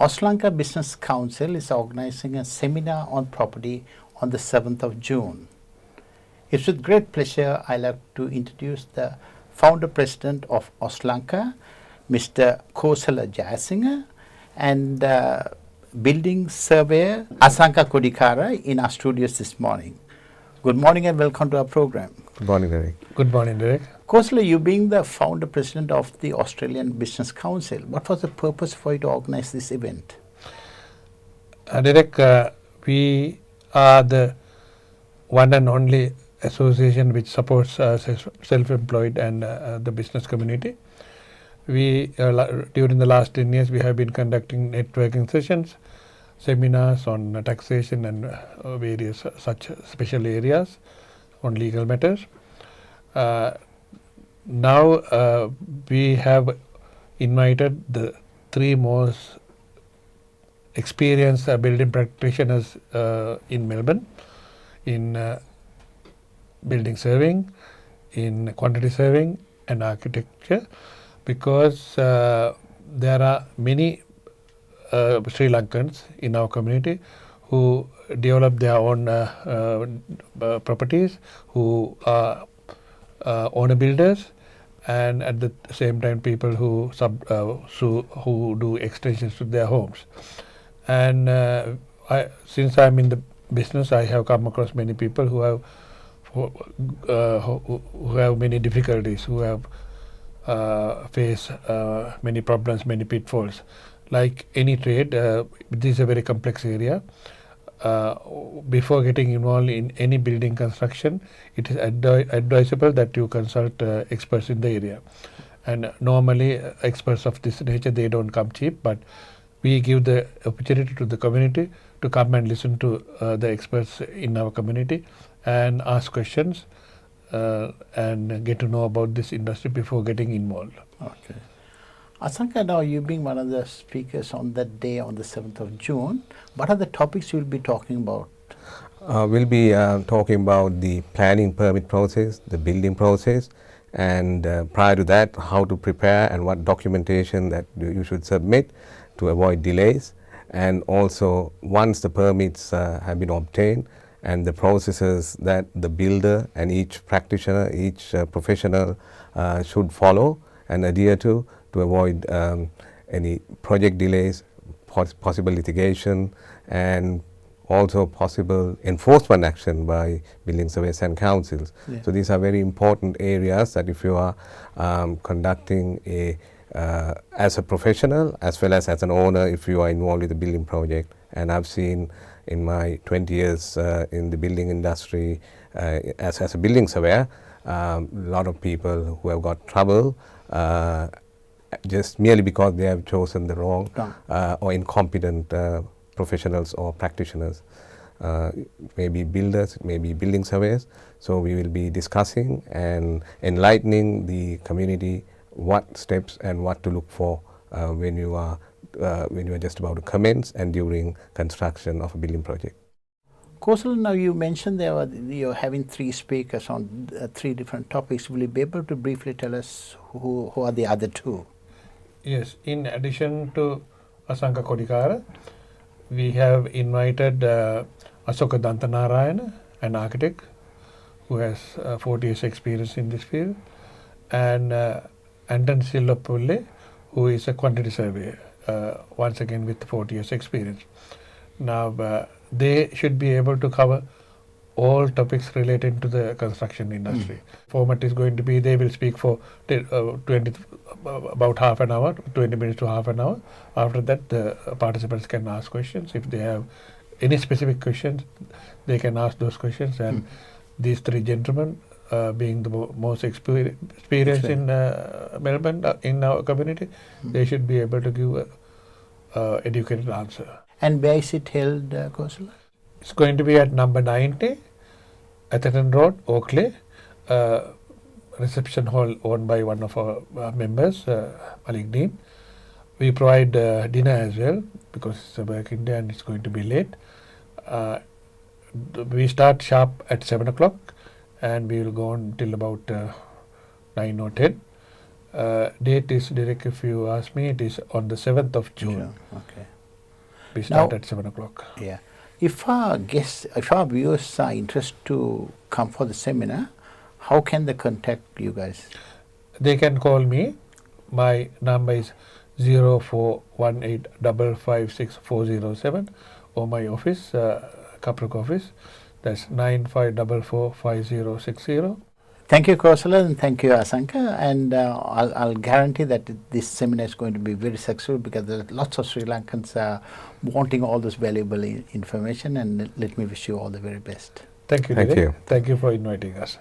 Lanka Business Council is organizing a seminar on property on the 7th of June. It's with great pleasure I like to introduce the founder president of Lanka, Mr. Kosala Jayasinghe, and building surveyor Asanka Kodikara in our studios this morning. Good morning and welcome to our program. Good morning, Derek. Good morning, Derek. Kosala, you being the founder president of the Australian Business Council, what was the purpose for you to organize this event? Derek, we are the one and only association which supports self-employed and the business community. We during the last 10 years we have been conducting networking sessions, seminars on taxation and various such special areas on legal matters. Now we have invited the three most experienced building practitioners in Melbourne in building surveying, in quantity surveying and architecture, because there are many Sri Lankans in our community who develop their own properties, who are owner builders, and at the same time people who do extensions to their homes. And since I'm in the business, I have come across many people who have many difficulties, who have face many problems, many pitfalls. Like any trade, this is a very complex area. Before getting involved in any building construction, it is advisable that you consult experts in the area. And normally experts of this nature, they don't come cheap, but we give the opportunity to the community to come and listen to the experts in our community and ask questions and get to know about this industry before getting involved. Okay. Asanka, now you being one of the speakers on that day on the 7th of June, what are the topics you will be talking about? We'll be talking about the planning permit process, the building process, and prior to that, how to prepare and what documentation that you should submit to avoid delays. And also, once the permits have been obtained, and the processes that the builder and each practitioner, each professional should follow and adhere to avoid any project delays, possible litigation, and also possible enforcement action by building surveyors and councils. Yeah. So these are very important areas that if you are conducting as a professional as well as an owner, if you are involved with a building project. And I've seen in my 20 years in the building industry as a building surveyor, a lot of people who have got trouble just merely because they have chosen the wrong or incompetent professionals or practitioners, maybe builders, maybe building surveyors. So we will be discussing and enlightening the community what steps and what to look for when you are just about to commence and during construction of a building project. Kosala, now you mentioned you're having three speakers on three different topics. Will you be able to briefly tell us who are the other two? Yes, in addition to Asanka Kodikara, we have invited Asoka Dantanarayana, an architect who has 40 years experience in this field, and Anton Sillopulle, who is a quantity surveyor, once again with 40 years experience. Now, they should be able to cover all topics related to the construction industry. Format is going to be, they will speak for about half an hour, 20 minutes to half an hour. After that, the participants can ask questions. If they have any specific questions, they can ask those questions. And these three gentlemen, being the most experienced in Melbourne, in our community, they should be able to give an educated answer. And where is it held, Kosala? It's going to be at number 90, Atherton Road, Oakley, reception hall owned by one of our members, Malik Dean. We provide dinner as well because it's a working day and it's going to be late. We start sharp at 7 o'clock and we will go on till about 9 or 10. Date is, Derek, if you ask me, it is on the 7th of June. Sure. Okay. We start Now- at 7 o'clock. Yeah. If our guests, if our viewers are interested to come for the seminar, how can they contact you guys? They can call me. My number is 0418556407 or my office, Kapruk office. That's 95445060. Thank you, Kausala, and thank you, Asanka. And I'll guarantee that this seminar is going to be very successful because there are lots of Sri Lankans wanting all this valuable information. And let me wish you all the very best. Thank you, Thank Dilip. you. Thank you for inviting us.